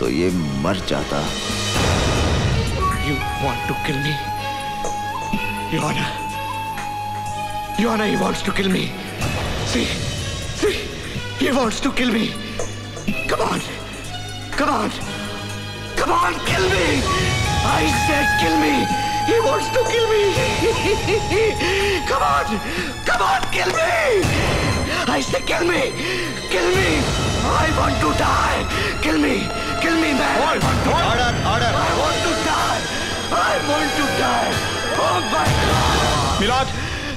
तो ये मर जाता। You want to kill me? Your Honor, he wants to kill me. See, he wants to kill me. Come on, kill me. I said kill me. He wants to kill me. Come on, kill me. I said kill me. I want to die. Kill me, man. Order. I want to die. Oh my God. Milad,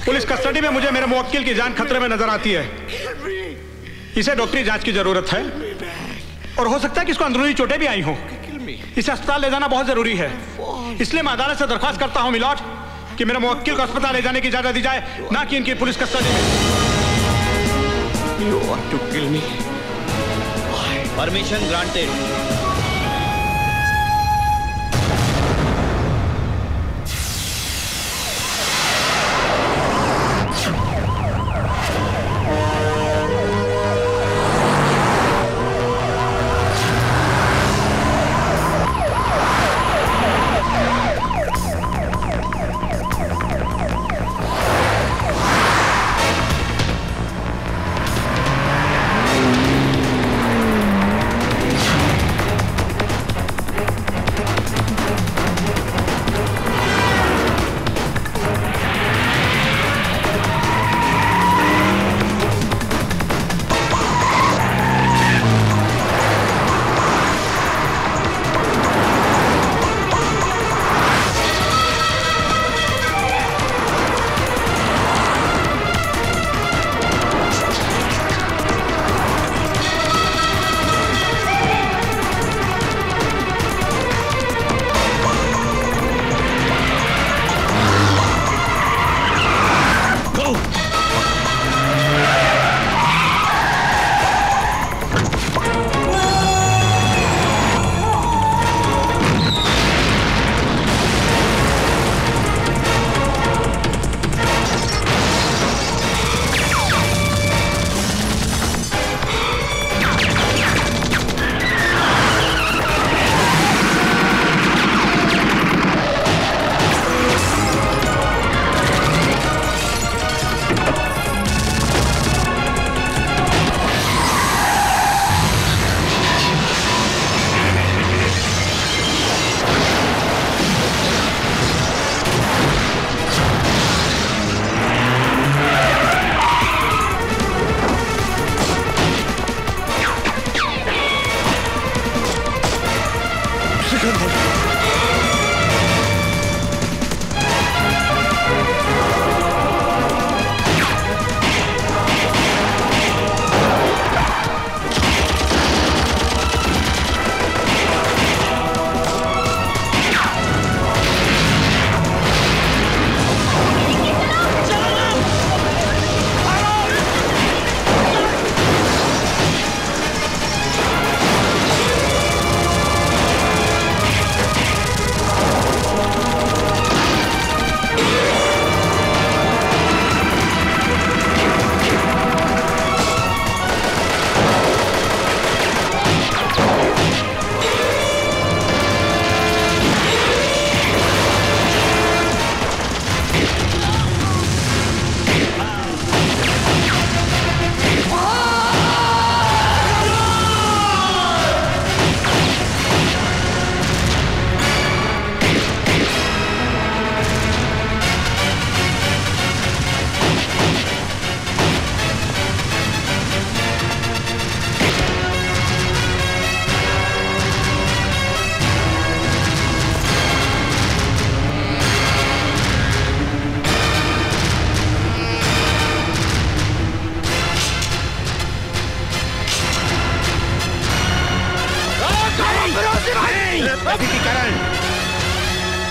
police custody में मुझे मेरे मुवक्किल की जान खतरे में नजर आती है। इसे डॉक्टरी जांच की जरूरत है और हो सकता है कि इसको अंदरूनी चोटें भी आई हों। इसे अस्पताल ले जाना बहुत जरूरी है। इसलिए मैं अदालत से दरख्वास्त करता हूं मिलाद कि मेरे मुवक्किल को अस्पताल ले जाने की इजाजत दी जाए, ना कि इनकी पुलिस कस्टडी में। You want to kill me? Permission granted.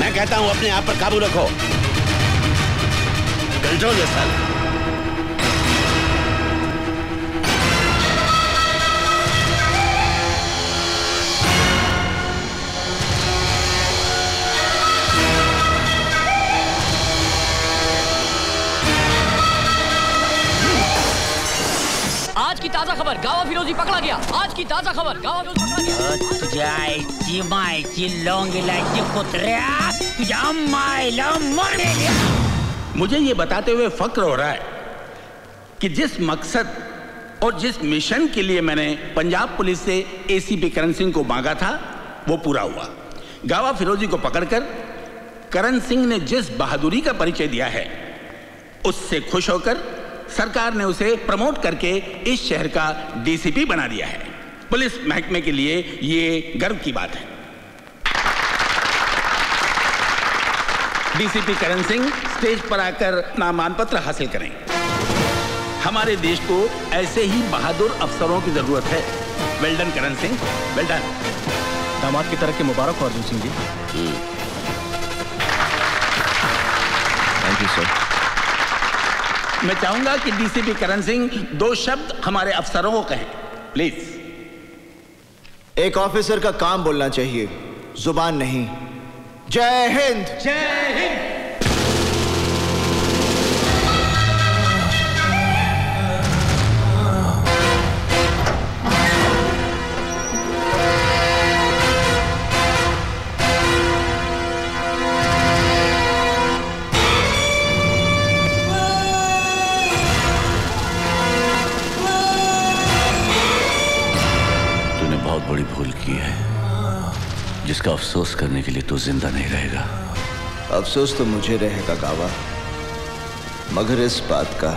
मैं कहता हूं अपने आप पर काबू रखो। Control yourself. आज की ताजा खबर, गावा फिरोजी पकड़ा गया। आज की ताजा खबर, गावा फिरोजी पकड़ा गया। तुझ्याची मायची लोंगीलाची कुत्र्या, तुझ्या मायला मरने गया। मुझे ये बताते हुए फक्र हो रहा है कि जिस मकसद और जिस मिशन के लिए मैंने पंजाब पुलिस से एसीपी करण सिंह को मांगा था वो पूरा हुआ। गावा फिरोजी को पकड़कर करण सिंह ने जिस बहादुरी का परिचय दिया है उससे खुश होकर सरकार ने उसे प्रमोट करके इस शहर का डीसीपी बना दिया है। पुलिस महकमे के लिए ये गर्व की बात है। डीसीपी करण सिंह स्टेज पर आकर नामांकन पत्र हासिल करें। हमारे देश को ऐसे ही बहादुर अफसरों की जरूरत है। Well done Karan Singh, well done. दामाद की तरफ के मुबारक हो Arjun Singh ji. Thank you sir. मैं चाहूंगा कि डीसीपी करण सिंह 2 शब्द हमारे अफसरों को कहें, प्लीज। एक ऑफिसर का काम बोलना चाहिए, जुबान नहीं। जय हिंद। जय हिंद। बड़ी भूल की है जिसका अफसोस करने के लिए तू जिंदा नहीं रहेगा। अफसोस तो मुझे रहेगा गावा, मगर इस बात का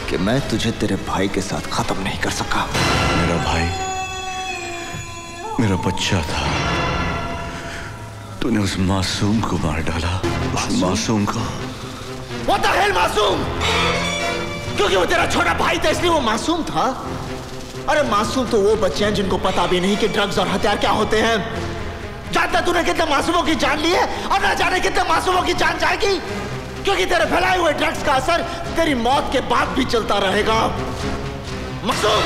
कि मैं तुझे तेरे भाई के साथ खत्म नहीं कर सका। मेरा भाई मेरा बच्चा था, तूने उस मासूम को मार डाला। उस मासूम को। What the hell मासूम? क्योंकि वो तेरा छोटा भाई था इसलिए वो मासूम था। अरे मासूम तो वो बच्चे हैं जिनको पता भी नहीं कि ड्रग्स और हथियार क्या होते हैं। जानता तूने कितने मासूमों की जान ली है और ना जाने कितने मासूमों की जान जाएगी, क्योंकि तेरे फैलाए हुए ड्रग्स का असर तेरी मौत के बाद भी चलता रहेगा। मासूम।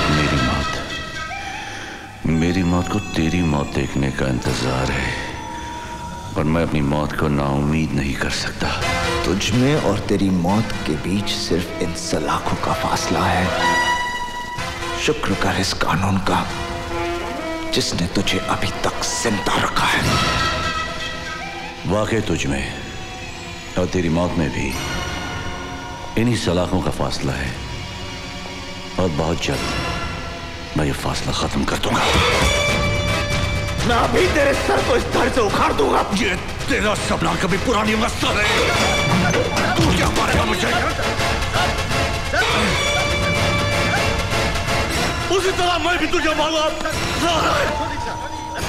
मेरी मौत को तेरी मौत देखने का इंतजार है, और मैं अपनी मौत को नाउम्मीद नहीं कर सकता। तुझ में और तेरी मौत के बीच सिर्फ इन सलाखों का फासला है। शुक्र कर इस कानून का जिसने तुझे अभी तक जिंदा रखा है। वाकई तुझ में और तेरी मौत में भी इन्हीं सलाखों का फासला है, और बहुत जल्द मैं ये फासला खत्म कर दूंगा। मैं अभी तेरे सर को इस धड़ से उखाड़ दूंगा। ये तेरा सपना कभी पुरानी मस्ता है। तू क्या मारेगा मुझे? उसी तरह मैं भी तुझे मारूंगा।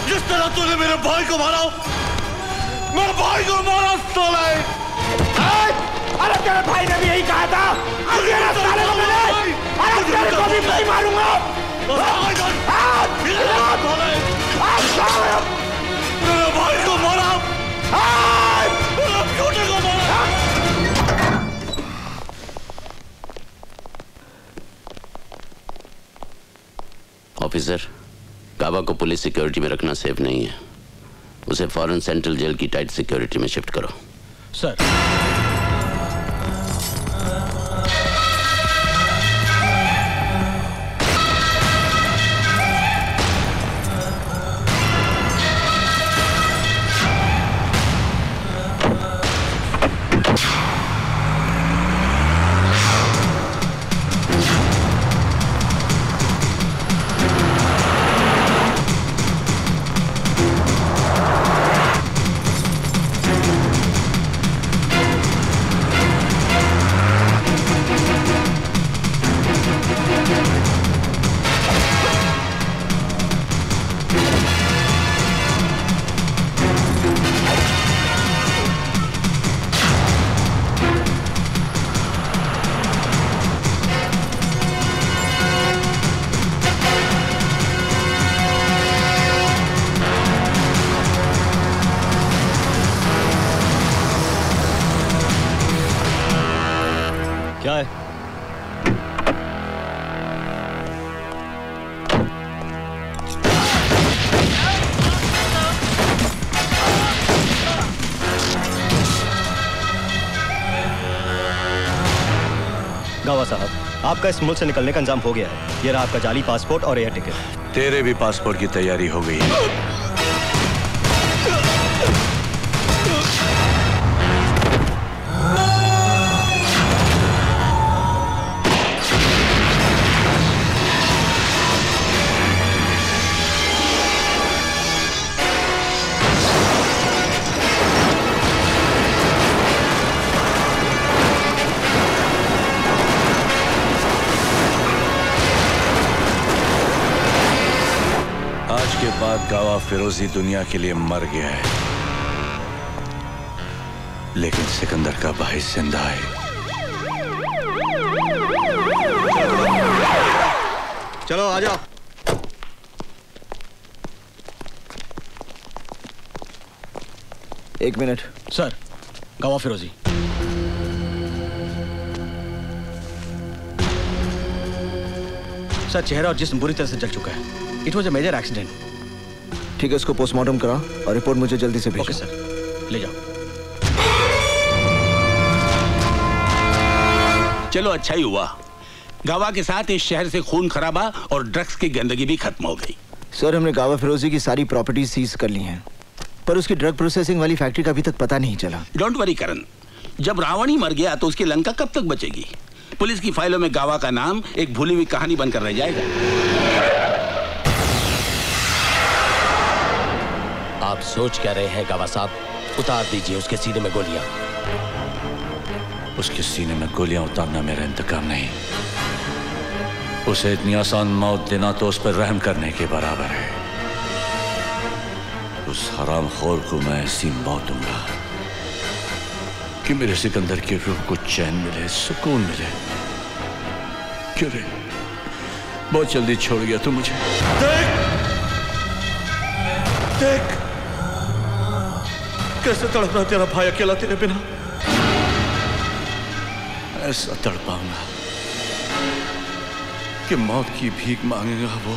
जिस तरह तूने मेरे भाई को मारा, मेरे भाई को मारा साले। अरे तेरे भाई ने भी यही कहा था। अरे साले को मैंने, अरे तेरे को भी नहीं मारूंगा। मेरे भाई को मारा, मेरे बेटे को मारा। ऑफिसर, गावा को पुलिस सिक्योरिटी में रखना सेफ नहीं है। उसे फौरन सेंट्रल जेल की टाइट सिक्योरिटी में शिफ्ट करो। सर। क्या है? गावा साहब, आपका इस मुल्क से निकलने का इंतजाम हो गया है। ये रहा आपका जाली पासपोर्ट और एयर टिकट। तेरे भी पासपोर्ट की तैयारी हो गई है। के बाद गावा फिरोजी दुनिया के लिए मर गया है, लेकिन सिकंदर का भाई जिंदा है। चलो आ जाओ। एक मिनट सर। गावा फिरोजी। सर चेहरा और जिस्म बुरी तरह से जल चुका है। It was a major accident. ठीक है, उसको पोस्टमार्टम करा और रिपोर्ट मुझे जल्दी से भेजो। ओके सर, ले जाओ। चलो अच्छा ही हुआ, गावा के साथ इस शहर से खून खराबा और ड्रग्स की गंदगी भी खत्म हो गई। सर हमने गावा फिरोजी की सारी प्रॉपर्टी सीज कर ली हैं, पर उसकी ड्रग प्रोसेसिंग वाली फैक्ट्री का अभी तक पता नहीं चला। डोंट वरी करण, जब रावण ही मर गया तो उसकी लंका कब तक बचेगी? पुलिस की फाइलों में गावा का नाम एक भूली हुई कहानी बनकर रह जाएगा। आप सोच क्या रहे हैं गावा साहब? उतार दीजिए उसके सीने में गोलियां। उसके सीने में गोलियां उतारना मेरा इंतकाम नहीं, उसे इतनी आसान मौत देना तो उस पर रहम करने के बराबर है। उस हरामखोर को मैं ऐसी मौत दूंगा कि मेरे सिकंदर की रूह को चैन मिले, सुकून मिले। क्यों रे, बहुत जल्दी छोड़ गया तू मुझे। देख कैसे तड़प रहा तेरा भाई अकेला तेरे बिना। ऐसा तड़पाऊंगा कि मौत की भीख मांगेगा वो,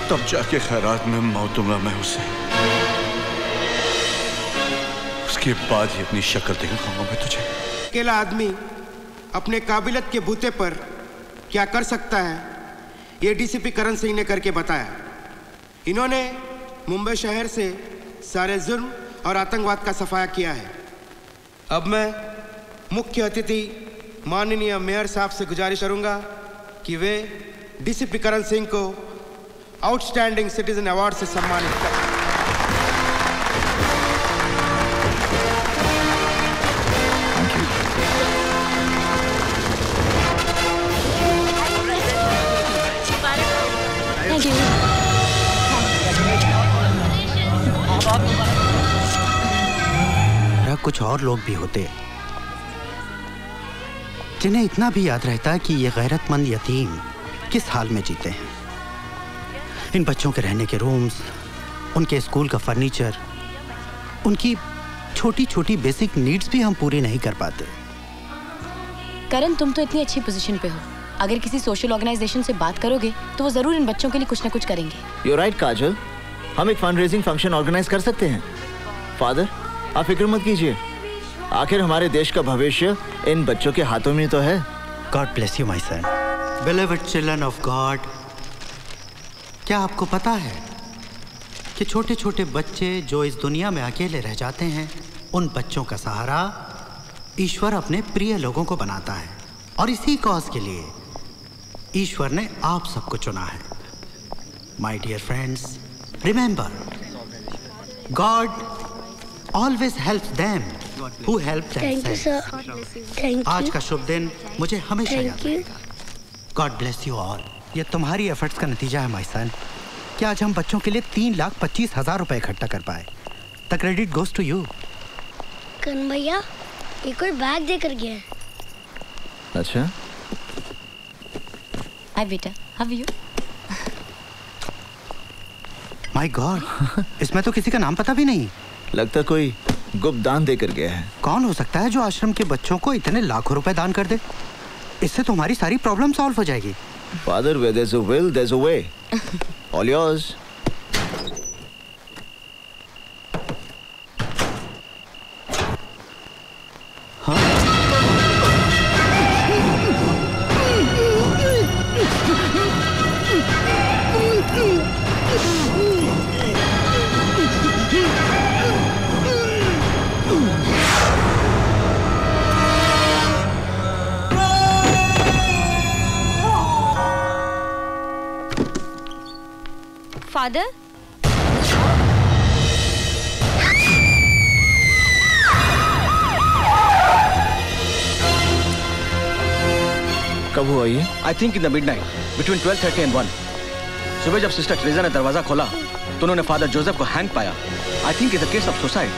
तब जाके खैरात में मौतूंगा मैं उसे। उसके बाद ही अपनी शक्ल दिखाऊंगा मैं तुझे। अकेला आदमी अपने काबिलियत के बूते पर क्या कर सकता है, ये डीसीपी करण सिंह ने करके बताया। इन्होंने मुंबई शहर से सारे जुर्म और आतंकवाद का सफाया किया है। अब मैं मुख्य अतिथि माननीय मेयर साहब से गुजारिश करूंगा कि वे डीसीपी करण सिंह को आउटस्टैंडिंग सिटीजन अवार्ड से सम्मानित करें। कुछ और लोग भी होते जिन्हें इतना भी याद रहता कि ये गैरतमंद यतीम किस हाल में जीते हैं। इन बच्चों के रहने के रूम्स, उनके स्कूल का फर्नीचर, उनकी छोटी छोटी बेसिक नीड्स भी हम पूरी नहीं कर पाते। करण, तुम तो इतनी अच्छी पोजीशन पे हो, अगर किसी सोशल ऑर्गेनाइजेशन से बात करोगे तो वो जरूर इन बच्चों के लिए कुछ ना कुछ करेंगे। You're right, काजल, हम एक फंड रेजिंग फंक्शन ऑर्गेनाइज कर सकते हैं। फादर, आप फिक्र मत कीजिए, आखिर हमारे देश का भविष्य इन बच्चों के हाथों में तो है। God bless you, my son. Beloved children of God, क्या आपको पता है कि छोटे छोटे बच्चे जो इस दुनिया में अकेले रह जाते हैं, उन बच्चों का सहारा ईश्वर अपने प्रिय लोगों को बनाता है, और इसी कॉज के लिए ईश्वर ने आप सबको चुना है। My dear friends, remember, God always helps them who help themselves. Thank you, sir. Thank you. आज का शुभ दिन मुझे हमेशा याद Thank you. रहेगा। God bless you all. ये तुम्हारी एफर्ट्स का नतीजा है, my son, कि आज हम बच्चों के लिए 3,25,000 रुपए इकट्ठा कर पाए। The credit goes to you. करण भैया, एक और बैग देकर गया है। अच्छा। हाय बेटा, how are you? My God, इसमें तो किसी का नाम पता भी नहीं। लगता कोई गुप्त दान देकर गया है। कौन हो सकता है जो आश्रम के बच्चों को इतने लाखों रुपए दान कर दे? इससे तुम्हारी सारी प्रॉब्लम सॉल्व हो जाएगी। Father, where there's a will, there's a way. All yours. Father? कब हुआ ये? I think in the midnight between 12:30 and 1। सुबह जब सिस्टर ट्रेजा ने दरवाजा खोला तो उन्होंने फादर जोसेफ को हैंग पाया। I think it's a case of suicide.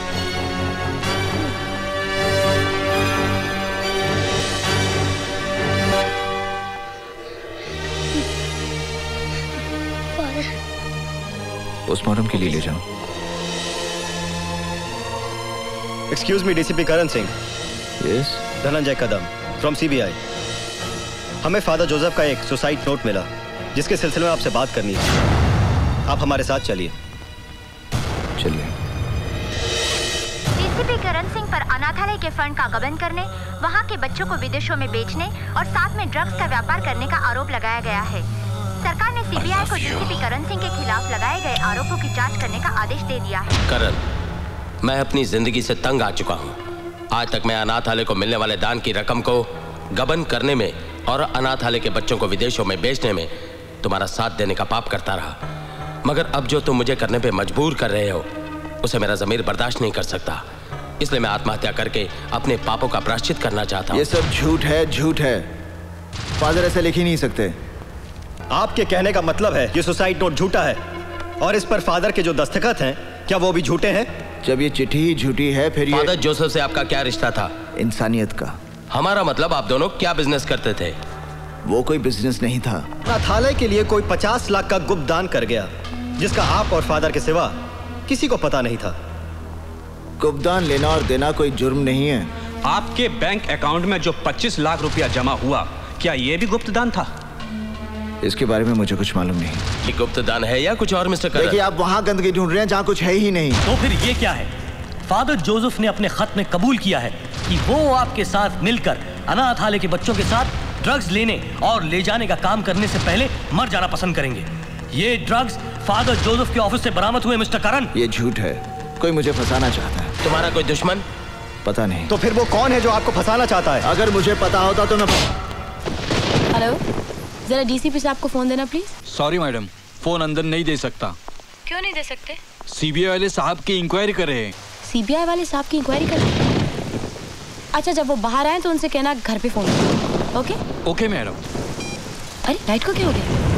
Postmortem के लिए ले जाओ। Excuse me DCP Karan Singh. Yes. Dhananjay Kadam from CBI. हमें फादर जोसेफ का एक सुसाइड नोट मिला जिसके सिलसिले में आपसे बात करनी है। आप हमारे साथ चलिए। चलिए। डीसीपी करण सिंह पर अनाथालय के फंड का गबन करने, वहां के बच्चों को विदेशों में बेचने और साथ में ड्रग्स का व्यापार करने का आरोप लगाया गया है। सरकार ने सीबीआई को डीसीपी करण सिंह के खिलाफ लगाए गए आरोपों की जांच करने का आदेश दे दिया है। करण, मैं अपनी जिंदगी से तंग आ चुका हूँ। आज तक मैं अनाथालय को मिलने वाले दान की रकम को गबन करने में और अनाथालय के बच्चों को विदेशों में बेचने में तुम्हारा साथ देने का पाप करता रहा, मगर अब जो तुम मुझे करने पे मजबूर कर रहे हो उसे मेरा ज़मीर बर्दाश्त नहीं कर सकता। इसलिए मैं आत्महत्या करके अपने पापों का प्रायश्चित करना चाहता हूँ। ये सब झूठ है, झूठ है। फादर ऐसे लिख ही नहीं सकते। आपके कहने का मतलब है ये सुसाइड नोट झूठा है और इस पर फादर के जो दस्तखत हैं क्या वो भी झूठे हैं? जब ये चिट्ठी ही झूठी है फिर ये फादर जोसेफ से आपका क्या रिश्ता था? इंसानियत का। हमारा मतलब आप दोनों क्या बिजनेस करते थे? वो कोई बिजनेस नहीं था। अनाथालय के लिए कोई 50 लाख का गुप्त दान कर गया जिसका आप और फादर के सिवा किसी को पता नहीं था। गुप्त दान लेना और देना कोई जुर्म नहीं है। आपके बैंक अकाउंट में जो 25 लाख रुपया जमा हुआ क्या ये भी गुप्त दान था? इसके बारे में मुझे कुछ मालूम नहीं। ये गुप्त दान है या कुछ और मिस्टर करण? देखिए आप वहाँ गंदगी ढूंढ रहे हैं जहाँ कुछ है ही नहीं। तो फिर ये क्या है? फादर जोसेफ ने अपने खत में कबूल किया है कि वो आपके साथ मिलकर अनाथालय के बच्चों के साथ ड्रग्स लेने और ले जाने का काम करने से पहले मर जाना पसंद करेंगे। ये ड्रग्स फादर जोसेफ के ऑफिस से बरामद हुए मिस्टर करण। ये झूठ है। कोई मुझे फंसाना चाहता है। तुम्हारा कोई दुश्मन? पता नहीं। तो फिर वो कौन है जो आपको फंसाना चाहता है? अगर मुझे पता होता तो मैं। हेलो, जरा डीसीपी साहब को फोन देना प्लीज। सॉरी मैडम, फोन अंदर नहीं दे सकता। क्यों नहीं दे सकते? सीबीआई वाले साहब की इंक्वायरी कर रहे हैं। सीबीआई वाले साहब की इंक्वायरी कर रहे हैं? अच्छा, जब वो बाहर आए तो उनसे कहना घर पे फोन करो। ओके? Okay madam. अरे लाइट को क्या हो गया?